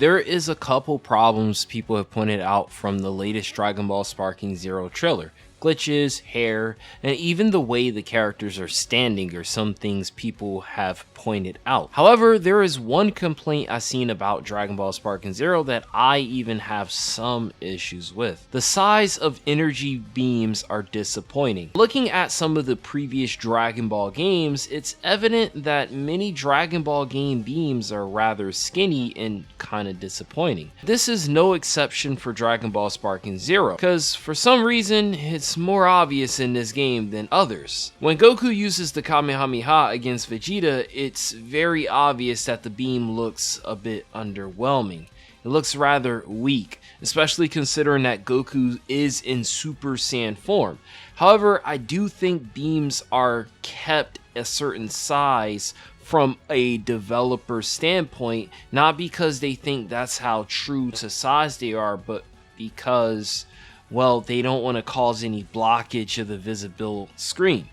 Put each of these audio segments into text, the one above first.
there is a couple problems people have pointed out from the latest Dragon Ball Sparking Zero trailer. Glitches, hair, and even the way the characters are standing are some things people have pointed out. However, there is one complaint I've seen about Dragon Ball Sparking Zero that I even have some issues with. The size of energy beams are disappointing. Looking at some of the previous Dragon Ball games, it's evident that many Dragon Ball game beams are rather skinny and kind of disappointing. This is no exception for Dragon Ball Sparking Zero, because for some reason it's more obvious in this game than others. When Goku uses the Kamehameha against Vegeta, it's very obvious that the beam looks a bit underwhelming. It looks rather weak, especially considering that Goku is in Super Saiyan form. However, I do think beams are kept a certain size from a developer standpoint, not because they think that's how true to size they are, but because, well, they don't want to cause any blockage of the visible screen.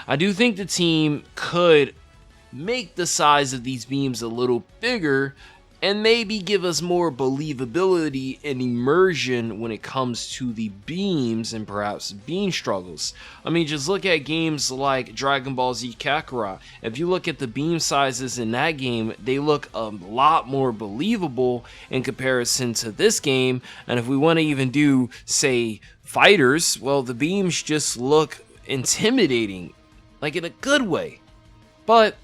I do think the team could make the size of these beams a little bigger and maybe give us more believability and immersion when it comes to the beams and perhaps beam struggles. I mean, just look at games like Dragon Ball Z Kakarot. If you look at the beam sizes in that game, they look a lot more believable in comparison to this game. And if we want to even do, say, fighters, well, the beams just look intimidating, like in a good way. But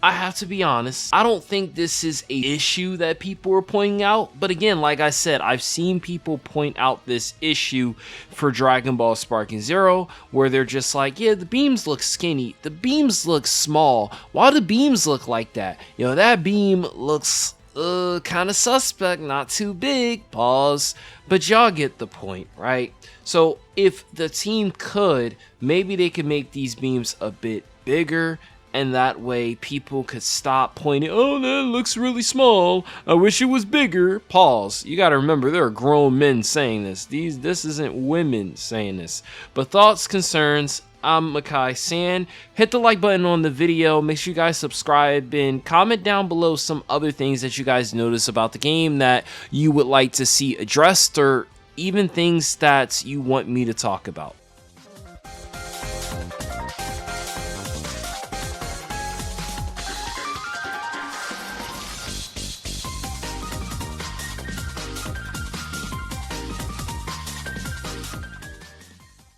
I have to be honest, I don't think this is an issue that people are pointing out. But again, like I said, I've seen people point out this issue for Dragon Ball Sparking Zero, where they're just like, yeah, the beams look skinny, the beams look small. Why do beams look like that? You know, that beam looks kind of suspect, not too big, pause. But y'all get the point, right? So if the team could, maybe they could make these beams a bit bigger, and that way people could stop pointing, oh, that looks really small, I wish it was bigger, pause. You gotta remember, there are grown men saying this. This isn't women saying this. But thoughts, concerns, I'm Makai San. Hit the like button on the video, make sure you guys subscribe, and comment down below some other things that you guys notice about the game that you would like to see addressed, or even things that you want me to talk about.